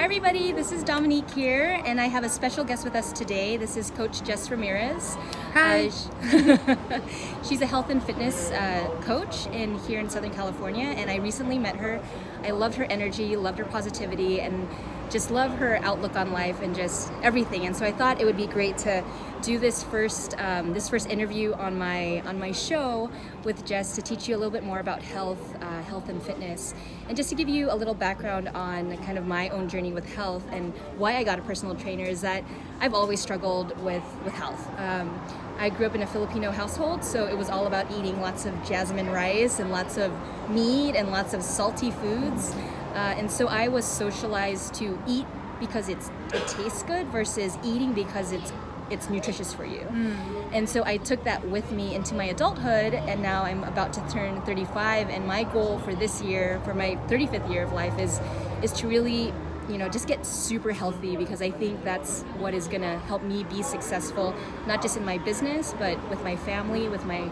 Hi everybody, this is Dominique here, and I have a special guest with us today. This is Coach Jess Ramirez. Hi. She's a health and fitness coach here in Southern California, and I recently met her. I loved her energy, loved her positivity, and just love her outlook on life and just everything. And so I thought it would be great to do this first interview on my show with Jess to teach you a little bit more about health and fitness, and just to give you a little background on kind of my own journey with health and why I got a personal trainer. Is that I've always struggled with health. I grew up in a Filipino household, so it was all about eating lots of jasmine rice and lots of meat and lots of salty foods. And so I was socialized to eat because it tastes good versus eating because it's nutritious for you. And so I took that with me into my adulthood, and now I'm about to turn 35, and my goal for this year, for my 35th year of life, is to really, just get super healthy, because I think that's what is gonna help me be successful, not just in my business, but with my family, with my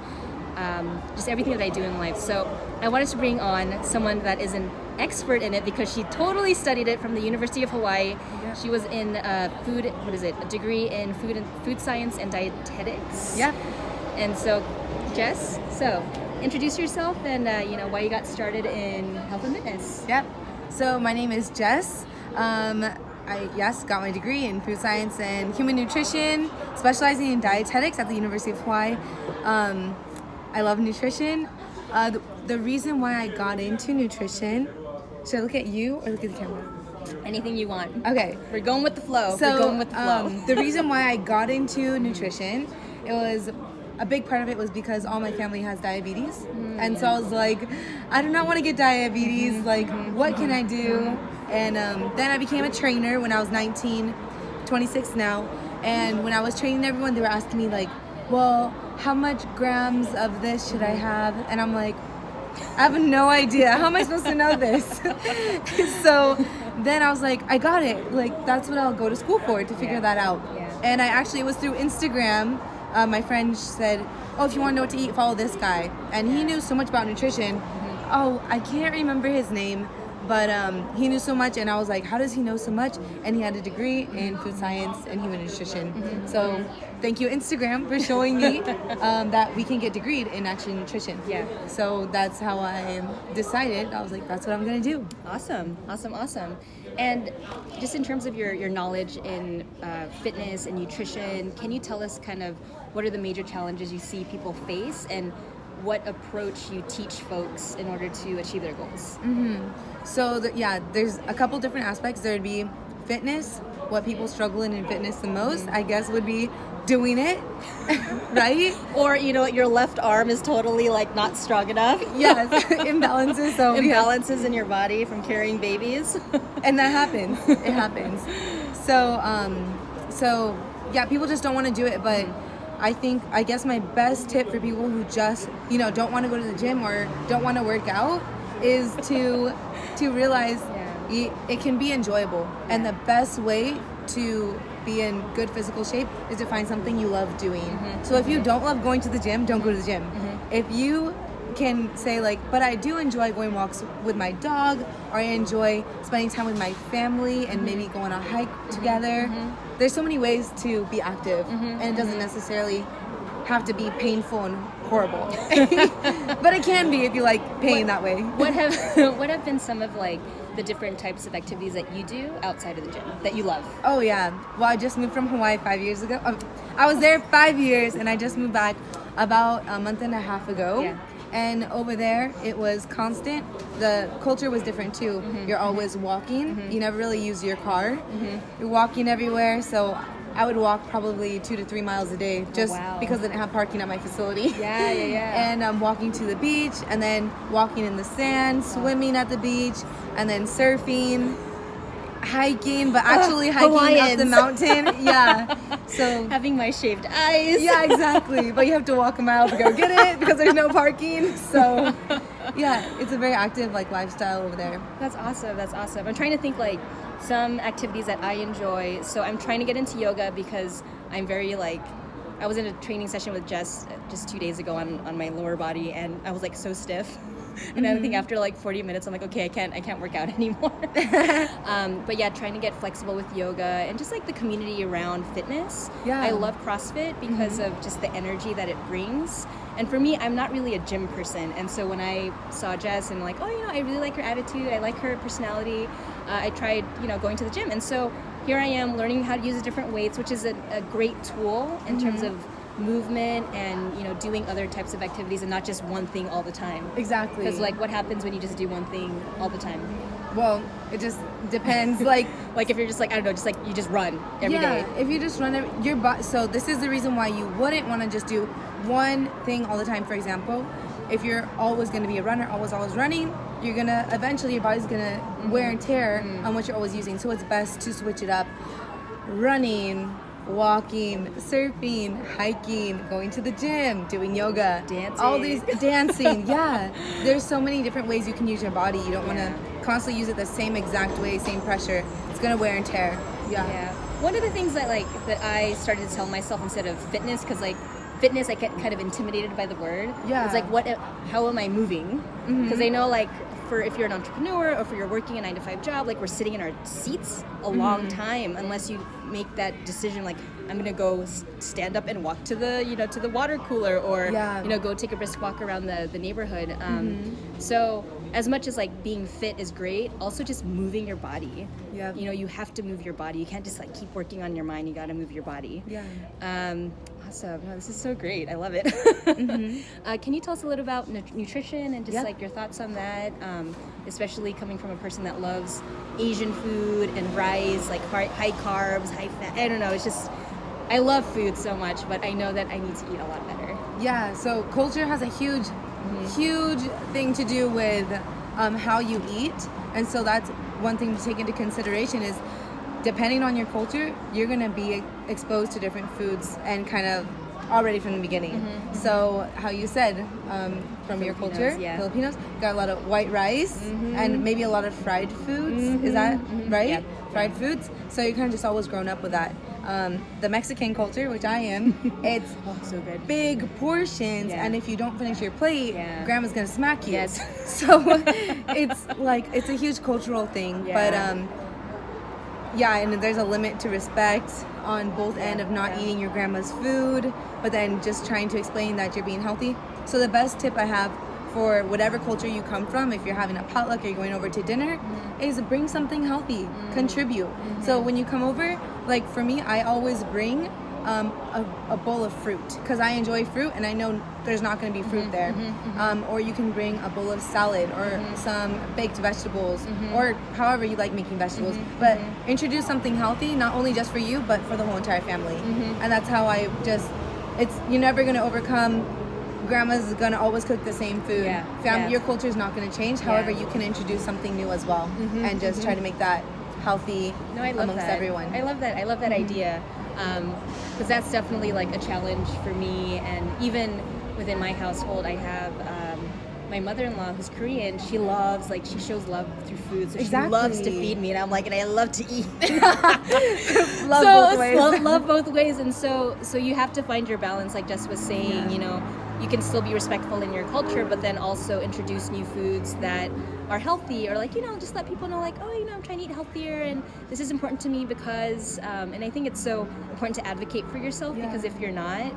just everything that I do in life. So I wanted to bring on someone that is an expert in it, because she totally studied it from the University of Hawaii. Yeah. She was in a degree in food science and dietetics. Yeah. And so, Jess, introduce yourself and why you got started in health and fitness. Yep. So my name is Jess. I got my degree in food science and human nutrition, specializing in dietetics at the University of Hawaii. I love nutrition. The reason why I got into nutrition, should I look at you or look at the camera? Anything you want. Okay. We're going with the flow. The reason why I got into nutrition, a big part of it was because all my family has diabetes. And so I was like, I do not want to get diabetes. What can I do? And then I became a trainer when I was 19, 26 now. And when I was training everyone, they were asking me well, how much grams of this should I have? And I'm like, I have no idea. How am I supposed to know this? So then I was like, I got it. That's what I'll go to school for, to figure that out. Yeah. And it was through Instagram. My friend said, if you want to know what to eat, follow this guy. And he knew so much about nutrition. I can't remember his name, but he knew so much. And I was like, how does he know so much? And he had a degree in food science and human nutrition. So thank you, Instagram, for showing me that we can get degreed in actually nutrition. Yeah. So that's how I decided. I was like, that's what I'm going to do. Awesome. And just in terms of your knowledge in fitness and nutrition, can you tell us kind of what are the major challenges you see people face, and what approach you teach folks in order to achieve their goals? So there's a couple different aspects. There'd be fitness. What people struggle in fitness the most, I guess, would be doing it, right? Or your left arm is totally not strong enough. Yes, imbalances. So imbalances in your body from carrying babies. And that happens. It happens. So people just don't want to do it. But I guess my best tip for people who just don't want to go to the gym or don't want to work out is to realize it can be enjoyable. And the best way to be in good physical shape is to find something you love doing. So if you don't love going to the gym, don't go to the gym. If you can say but I do enjoy going walks with my dog, or I enjoy spending time with my family and maybe go on a hike together. There's so many ways to be active, and it doesn't necessarily have to be painful and horrible. But it can be if you like pain that way. What have been some of the different types of activities that you do outside of the gym that you love? Oh yeah. Well, I just moved from Hawaii 5 years ago. I was there 5 years, and I just moved back about a month and a half ago. Yeah. And over there, it was constant. The culture was different too. You're always walking. You never really use your car. You're walking everywhere. So I would walk probably 2 to 3 miles a day just because I didn't have parking at my facility. Yeah. And I'm walking to the beach, and then walking in the sand, swimming at the beach, and then surfing, hiking, but actually hiking Hawaiians. up the mountain. Yeah. So having my shaved eyes. Yeah, exactly. But you have to walk a mile to go get it because there's no parking. So yeah, it's a very active lifestyle over there. That's awesome. I'm trying to think some activities that I enjoy. So I'm trying to get into yoga because I'm very I was in a training session with Jess just 2 days ago on my lower body, and I was so stiff. And I think after like 40 minutes, I'm like, okay, I can't work out anymore. But yeah, trying to get flexible with yoga and just like the community around fitness. Yeah. I love CrossFit because of just the energy that it brings. And for me, I'm not really a gym person. And so when I saw Jess and like, oh, I really like her attitude, I like her personality, I tried, going to the gym. And so here I am learning how to use the different weights, which is a great tool in terms of movement and, doing other types of activities and not just one thing all the time. Exactly. Because like what happens when you just do one thing all the time? Well, it just depends. Like if you're just like, I don't know, just like you just run every day. If you just run your body. So this is the reason why you wouldn't want to just do one thing all the time. For example, if you're always going to be a runner, always running, you're going to, eventually your body's going to wear and tear on what you're always using. So it's best to switch it up. Running, walking, surfing, hiking, going to the gym, doing yoga, dancing. All these dancing. Yeah. There's so many different ways you can use your body. You don't want to constantly use it the same exact way, same pressure. It's going to wear and tear. Yeah. One of the things that I started to tell myself instead of fitness, because like fitness, I get kind of intimidated by the word. Yeah. It's like, how am I moving? Because I know like if you're an entrepreneur or if you're working a 9-to-5 job, like we're sitting in our seats a long time unless you make that decision like I'm gonna go stand up and walk to the to the water cooler or go take a brisk walk around the neighborhood. So as much as like being fit is great, also just moving your body. Yeah. You have to move your body. You can't just like keep working on your mind. You got to move your body. Yeah. Awesome. No, this is so great. I love it. Can you tell us a little about nutrition and just like your thoughts on that? Especially coming from a person that loves Asian food and rice, like high carbs, high fat. I don't know. It's just, I love food so much, but I know that I need to eat a lot better. Yeah. So culture has a huge thing to do with how you eat. And so that's one thing to take into consideration is depending on your culture, you're going to be exposed to different foods and kind of already from the beginning. So how you said from your culture, Filipinos, got a lot of white rice and maybe a lot of fried foods. Is that right? Yep. Fried foods. So you're kind of just always grown up with that. The Mexican culture, which I am, it's so good. Big portions, and if you don't finish your plate, grandma's gonna smack you. Yes. So it's a huge cultural thing. But and there's a limit to respect on both end of not eating your grandma's food, but then just trying to explain that you're being healthy. So the best tip I have for whatever culture you come from, if you're having a potluck or you're going over to dinner, is bring something healthy, contribute. So when you come over, like for me, I always bring a bowl of fruit because I enjoy fruit and I know there's not going to be fruit there. Or you can bring a bowl of salad or some baked vegetables or however you like making vegetables. But introduce something healthy, not only just for you, but for the whole entire family. And that's how you're never going to overcome. Grandma's going to always cook the same food. Your culture is not going to change. However, you can introduce something new as well and just try to make that healthy amongst everyone. I love that. I love that idea. Because that's definitely like a challenge for me. And even within my household, I have my mother-in-law who's Korean. She shows love through food. So she loves to feed me. And I'm like, and I love to eat. Love both ways. And so you have to find your balance, like Jess was saying, you can still be respectful in your culture, but then also introduce new foods that are healthy or like, just let people know like, I'm trying to eat healthier and this is important to me because, and I think it's so important to advocate for yourself because if you're not,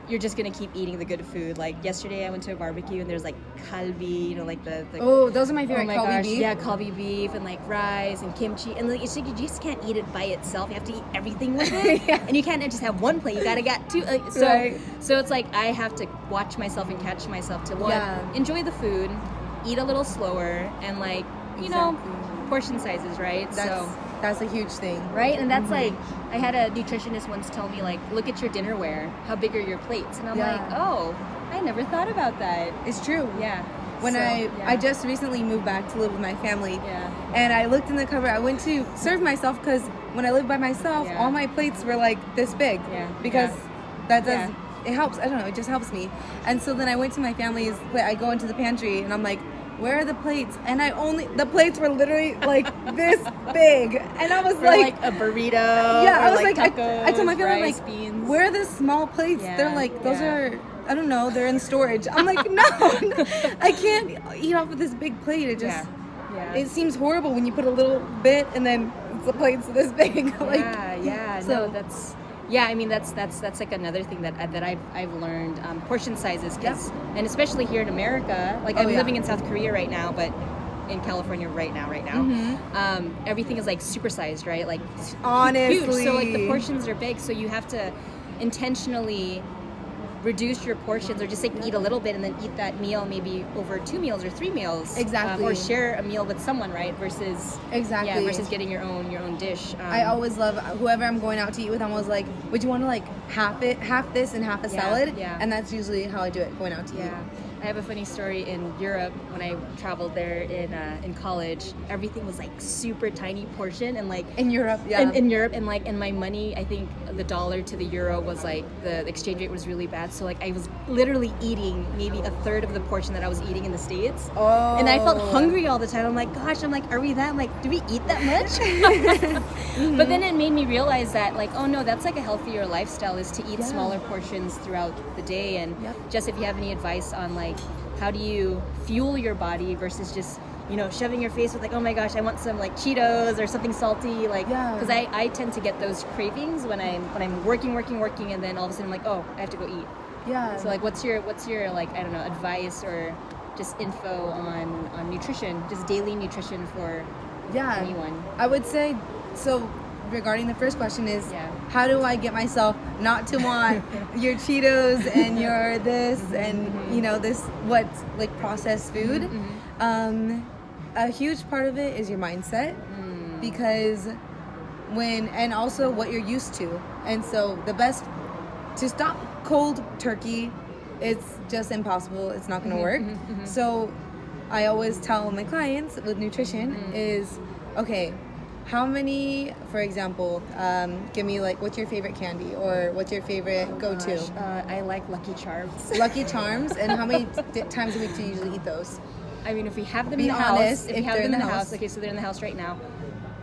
you're just going to keep eating the good food. Like yesterday I went to a barbecue and there's like kalbi, like the oh, those are my favorite. Oh my kalbi gosh, beef. yeah, kalbi beef and like rice and kimchi and like, it's like you just can't eat it by itself. You have to eat everything with it. And you can't just have one plate. You got to get two. So it's like I have to watch myself and catch myself to enjoy the food, eat a little slower and like, portion sizes, right? That's a huge thing. Right? And that's like, I had a nutritionist once tell me like, look at your dinnerware. How big are your plates? And I'm like, oh, I never thought about that. It's true. Yeah. When I just recently moved back to live with my family, and I looked in the cupboard. I went to serve myself because when I lived by myself, all my plates were like this big. Because that does it helps. I don't know. It just helps me. And so then I went to my family's. I go into the pantry and I'm like, where are the plates? And the plates were literally like this big. And I was like a burrito. Yeah, I was like tacos, I told my family, rice, like, beans. where are the small plates? They're like, those are I don't know, they're in storage. I'm like, no, I can't eat off of this big plate. It just, it seems horrible when you put a little bit and then the plate's this big. Like, no, that's. Yeah, I mean that's like another thing that I've learned, portion sizes, and especially here in America, like I'm living in South Korea right now, but in California right now, everything is like supersized, right? Like honestly, huge. So like the portions are big, so you have to intentionally reduce your portions, or just like eat a little bit and then eat that meal maybe over 2 meals or 3 meals, or share a meal with someone, right? Versus versus getting your own dish. I always love whoever I'm going out to eat with. I'm always like, would you want to like half this and half a salad? And that's usually how I do it going out to eat. I have a funny story in Europe when I traveled there in college. Everything was like super tiny portion, and like in Europe, in Europe, and like my money, I think the dollar to the euro was like the exchange rate was really bad. So like I was literally eating maybe a third of the portion that I was eating in the States. And I felt hungry all the time. I'm like, gosh, are we that? I'm like, do we eat that much? But then it made me realize that like, oh no, that's like a healthier lifestyle, is to eat smaller portions throughout the day. And just if you have any advice on like how do you fuel your body versus just shoving your face with like, oh my gosh, I want some like Cheetos or something salty, like because I tend to get those cravings when I'm working, and then all of a sudden I'm like, oh, I have to go eat. So like what's your like, I don't know, advice or just info on nutrition, just daily nutrition for anyone? I would say, so regarding the first question is, how do I get myself not to want your Cheetos and your this and this what's like processed food? A huge part of it is your mindset, because and also what you're used to. And so the best to stop cold turkey, it's just impossible. It's not going to work. So I always tell my clients with nutrition is, okay, how many, for example, give me like, what's your favorite candy, or what's your favorite go-to? I like Lucky Charms. Lucky Charms, and how many times a week do you usually eat those? I mean, if we have them in the house, if we have them in the house, okay, so they're in the house right now.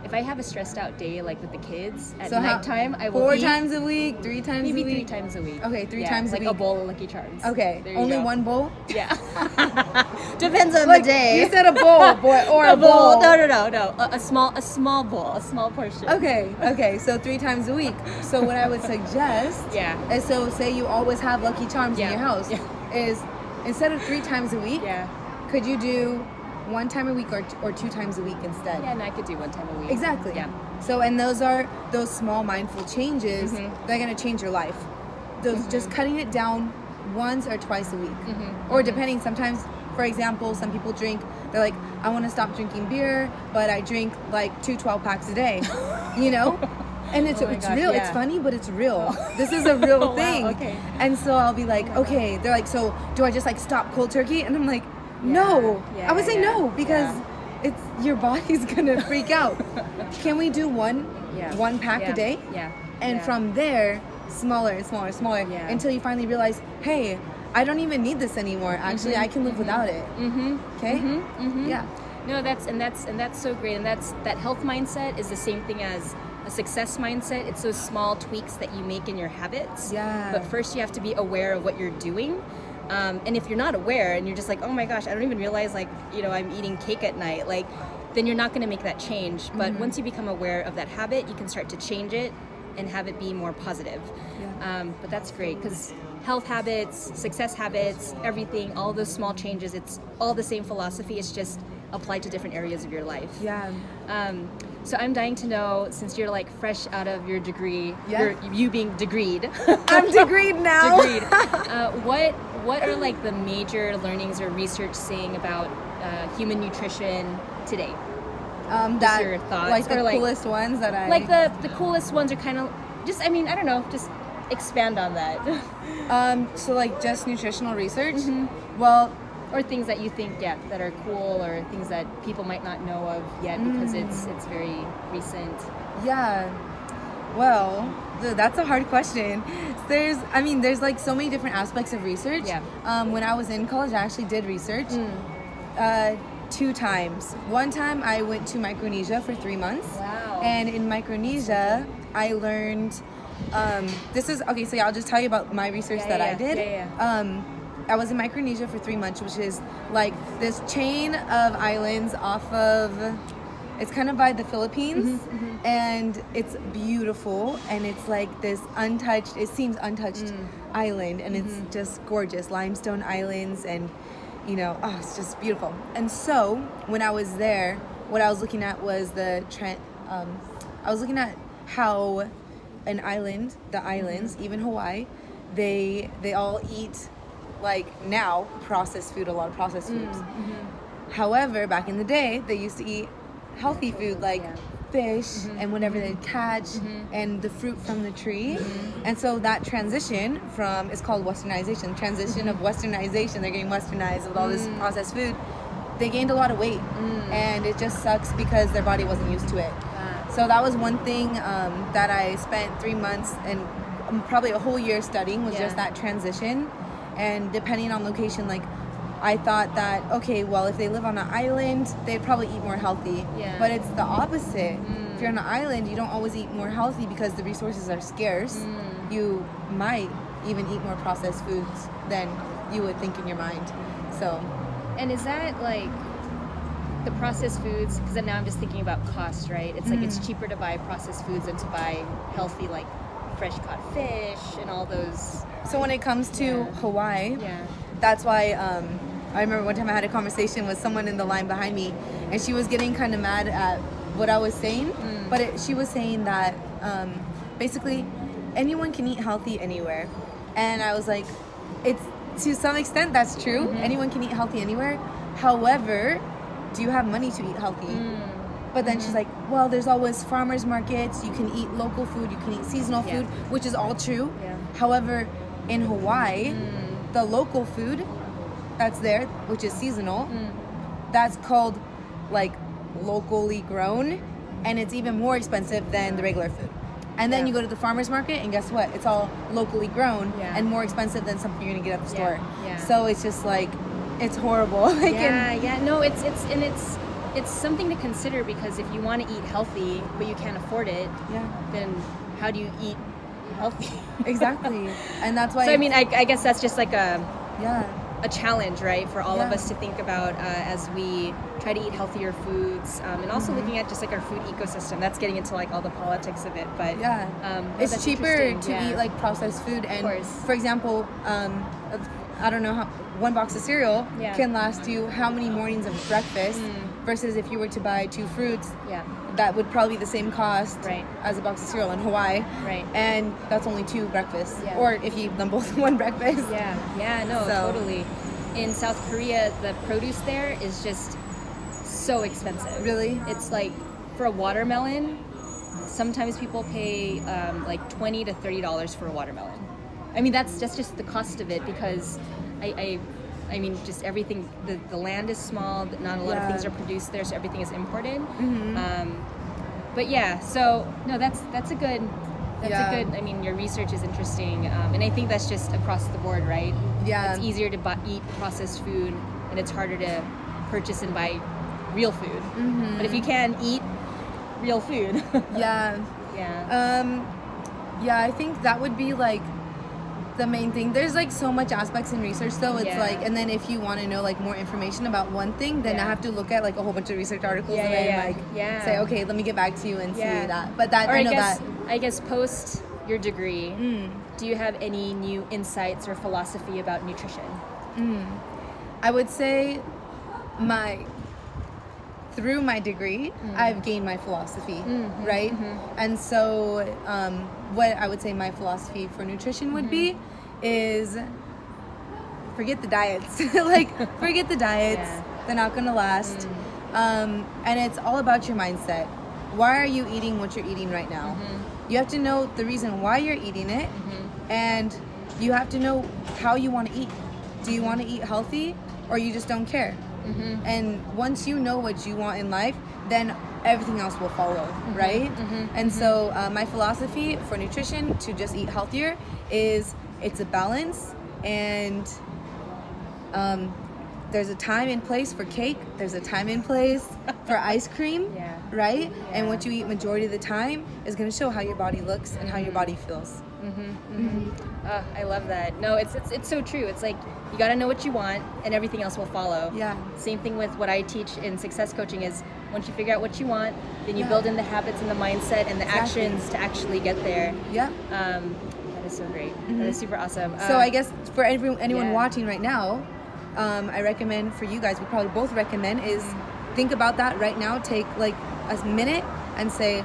If I have a stressed out day, like with the kids, at nighttime, I will 4 times a week, 3 times maybe a week? Maybe 3 times a week. Okay, 3 times a week. Like a bowl of Lucky Charms. Okay, only one bowl? Yeah. Depends on the day. You said a bowl, boy, or a bowl. No. A small bowl, a small portion. Okay, so 3 times a week. So what I would suggest is, so say you always have Lucky Charms in your house, is instead of 3 times a week, could you do 1 time a week or 2 times a week instead? Yeah, and I could do 1 time a week. Exactly. Yeah. So, and those small mindful changes, they're going to change your life. Those just cutting it down once or twice a week. Or depending, sometimes, for example, some people drink, they're like, I want to stop drinking beer, but I drink like 2 12-packs a day, And it's real. It's funny, but it's real. This is a real thing. Wow, okay. And so I'll be like, okay. They're like, so do I just like stop cold turkey? And I'm like, no. I would say no, because it's your body's gonna freak out. Can we do one pack a day? And from there, smaller until you finally realize, hey, I don't even need this anymore. Actually, I can live without it. Okay? Yeah. No, that's so great. And that health mindset is the same thing as a success mindset. It's those small tweaks that you make in your habits. But first you have to be aware of what you're doing. And if you're not aware and you're just like, oh my gosh, I don't even realize like, I'm eating cake at night, like, then you're not going to make that change. But once you become aware of that habit, you can start to change it and have it be more positive. But that's great, because health habits, success habits, everything, all those small changes, it's all the same philosophy. It's just applied to different areas of your life. So I'm dying to know, since you're like fresh out of your degree, you being degreed. I'm degreed now. What are like the major learnings or research saying about human nutrition today? That your thoughts, like the coolest ones that I like the coolest ones are kind of just, I mean, I don't know, just expand on that. So like just nutritional research. Well, or things that you think that are cool, or things that people might not know of yet because it's very recent. Well, that's a hard question. There's like so many different aspects of research. When I was in college, I actually did research 2 times. One time I went to Micronesia for 3 months. Wow. And in Micronesia, I learned This is okay. So yeah, I'll just tell you about my research that I did. I was in Micronesia for 3 months, which is like this chain of islands off of. It's kind of by the Philippines, and it's beautiful, and it's like this untouched. It seems untouched island, and it's just gorgeous limestone islands, and it's just beautiful. And so when I was there, what I was looking at was I was looking at how the islands, even Hawaii, they all eat like now processed food, a lot of processed foods. However, back in the day, they used to eat healthy food like fish and whatever they'd catch and the fruit from the tree. And so that transition it's called Westernization, transition of Westernization, they're getting westernized with all this processed food. They gained a lot of weight and it just sucks because their body wasn't used to it. So that was one thing that I spent 3 months and probably a whole year studying was just that transition. And depending on location, like I thought that, okay, well, if they live on an island, they'd probably eat more healthy. But it's the opposite. If you're on an island, you don't always eat more healthy because the resources are scarce. You might even eat more processed foods than you would think in your mind. So. And is that like the processed foods? Because now I'm just thinking about cost, right? It's like it's cheaper to buy processed foods than to buy healthy, like fresh caught fish and all those. So when it comes to Hawaii, that's why I remember one time I had a conversation with someone in the line behind me, and she was getting kind of mad at what I was saying. But she was saying that basically anyone can eat healthy anywhere. And I was like, it's to some extent that's true. Anyone can eat healthy anywhere. However, do you have money to eat healthy? But then she's like, well, there's always farmers markets. You can eat local food. You can eat seasonal food, which is all true. However, in Hawaii, the local food that's there, which is seasonal, that's called like locally grown, and it's even more expensive than the regular food. And then you go to the farmer's market, and guess what? It's all locally grown and more expensive than something you're gonna get at the store. So it's just like, it's horrible. No, it's something to consider, because if you want to eat healthy but you can't afford it, then how do you eat healthy? Exactly. And that's why. So I mean, I guess that's just like a challenge, right, for all of us to think about as we try to eat healthier foods, and also looking at just like our food ecosystem. That's getting into like all the politics of it, but it's cheaper to eat like processed food. And for example, I don't know how 1 box of cereal can last you how many mornings of breakfast versus if you were to buy 2 fruits, that would probably be the same cost as a box of cereal in Hawaii. And that's only 2 breakfasts. Or if you eat them both in 1 breakfast. Totally. In South Korea, the produce there is just so expensive. Really? It's like, for a watermelon, sometimes people pay like $20 to $30 for a watermelon. I mean, that's just the cost of it, because I mean, just everything, the land is small, not a lot of things are produced there, so everything is imported. But so no, that's a good, I mean, your research is interesting, and I think that's just across the board, right? It's easier to eat processed food, and it's harder to purchase and buy real food. But if you can eat real food. I think that would be like the main thing. There's like so much aspects in research though. It's like, and then if you want to know like more information about one thing, then I have to look at like a whole bunch of research articles and then say, okay, let me get back to you and see that. But that, I guess post your degree, do you have any new insights or philosophy about nutrition? I would say through my degree, I've gained my philosophy, right? And so what I would say my philosophy for nutrition would be is forget the diets. Forget the diets. They're not going to last. And it's all about your mindset. Why are you eating what you're eating right now? You have to know the reason why you're eating it, and you have to know how you want to eat. Do you want to eat healthy, or you just don't care? And once you know what you want in life, then everything else will follow, right? And so my philosophy for nutrition, to just eat healthier, is it's a balance, and there's a time and place for cake, there's a time and place for ice cream, right? And what you eat majority of the time is going to show how your body looks and how your body feels. I love that. No, it's so true. It's like you got to know what you want, and everything else will follow. Yeah. Same thing with what I teach in success coaching is once you figure out what you want, then you build in the habits and the mindset and the actions to actually get there. Yeah. That is so great. That is super awesome. So I guess for anyone watching right now, I recommend for you guys, we probably both recommend is think about that right now. Take like a minute and say,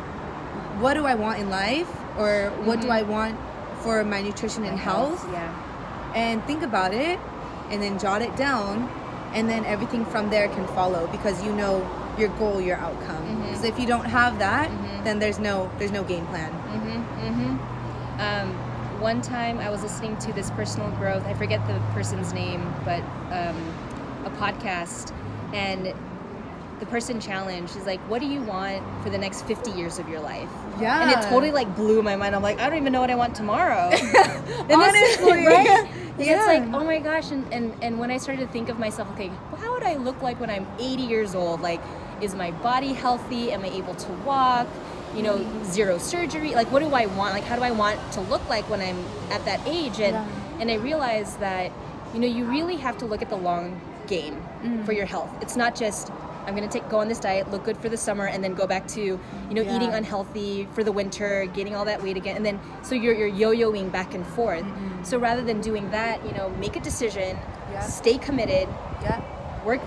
what do I want in life? Or what do I want for my nutrition and health? Yeah. And think about it and then jot it down, and then everything from there can follow because you know your goal, your outcome. Because if you don't have that, then there's no game plan. One time I was listening to this personal growth, I forget the person's name, but a podcast, and the person challenged is like, what do you want for the next 50 years of your life? Yeah. And it totally like blew my mind. I'm like, I don't even know what I want tomorrow. Honestly. Right? Yeah. It's like, oh my gosh. And when I started to think of myself, okay, well, how would I look like when I'm 80 years old? Like, is my body healthy? Am I able to walk? You know, zero surgery. Like, what do I want? Like, how do I want to look like when I'm at that age? And I realized that, you know, you really have to look at the long game for your health. It's not just, I'm going to go on this diet, look good for the summer, and then go back to, you know, eating unhealthy for the winter, gaining all that weight again. And then, so you're yo-yoing back and forth. So rather than doing that, you know, make a decision, stay committed, work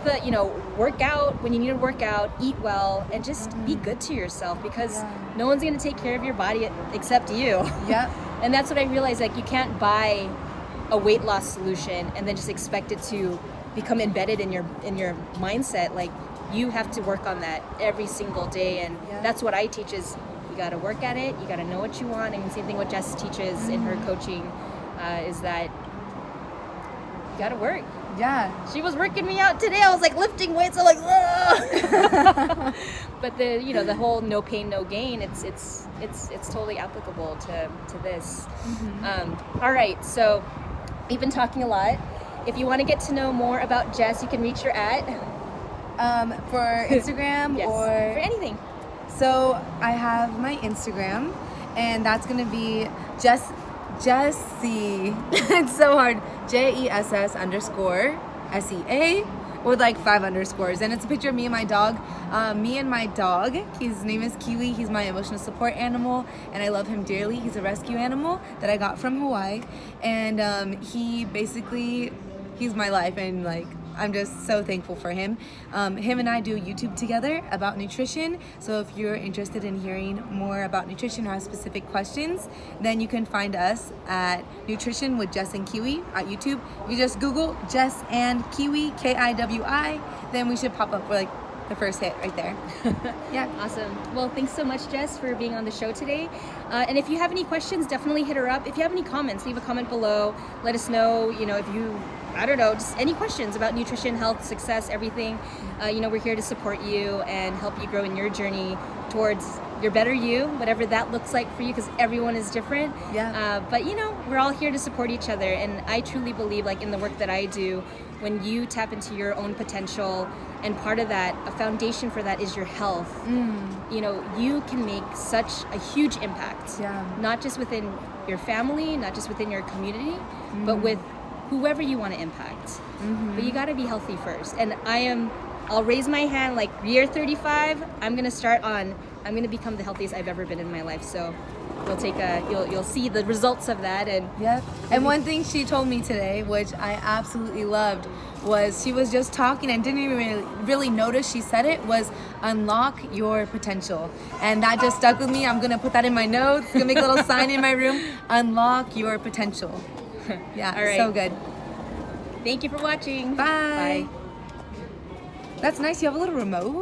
out when you need to work out, eat well, and just be good to yourself because no one's going to take care of your body except you. And that's what I realized, like, you can't buy a weight loss solution and then just expect it to become embedded in your mindset. Like, you have to work on that every single day, and that's what I teach is you got to work at it, you got to know what you want. And the same thing what Jess teaches in her coaching is that you got to work. She was working me out today. I was like lifting weights. I'm like, ugh. But the whole no pain, no gain. It's totally applicable to this. All right, so we've been talking a lot. If you want to get to know more about Jess, you can reach her at for Instagram or for anything. So I have my Instagram, and that's gonna be Jessie. It's so hard. JESS_SEA with like 5 underscores, and it's a picture of me and my dog. His name is Kiwi. He's my emotional support animal, and I love him dearly. He's a rescue animal that I got from Hawaii, and he's my life, and like I'm just so thankful for him. Him and I do YouTube together about nutrition. So if you're interested in hearing more about nutrition or have specific questions, then you can find us at Nutrition with Jess and Kiwi at YouTube. You just Google Jess and Kiwi, KIWI, then we should pop up for like the first hit right there. Awesome. Well, thanks so much, Jess, for being on the show today. And if you have any questions, definitely hit her up. If you have any comments, leave a comment below. Let us know, you know, if you, I don't know, just any questions about nutrition, health, success, everything. We're here to support you and help you grow in your journey towards your better you, whatever that looks like for you, because everyone is different. But we're all here to support each other. And I truly believe, like in the work that I do, when you tap into your own potential, and part of that, a foundation for that is your health, you can make such a huge impact, not just within your family, not just within your community, but with whoever you want to impact. But you got to be healthy first. And I'll raise my hand, like year 35, I'm going to become the healthiest I've ever been in my life. So you'll see the results of that. And one thing she told me today, which I absolutely loved, was she was just talking and didn't even really notice she said it, was unlock your potential. And that just stuck with me. I'm going to put that in my notes. I'm going to make a little sign in my room. Unlock your potential. All right. So good. Thank you for watching. Bye. That's nice. You have a little remote.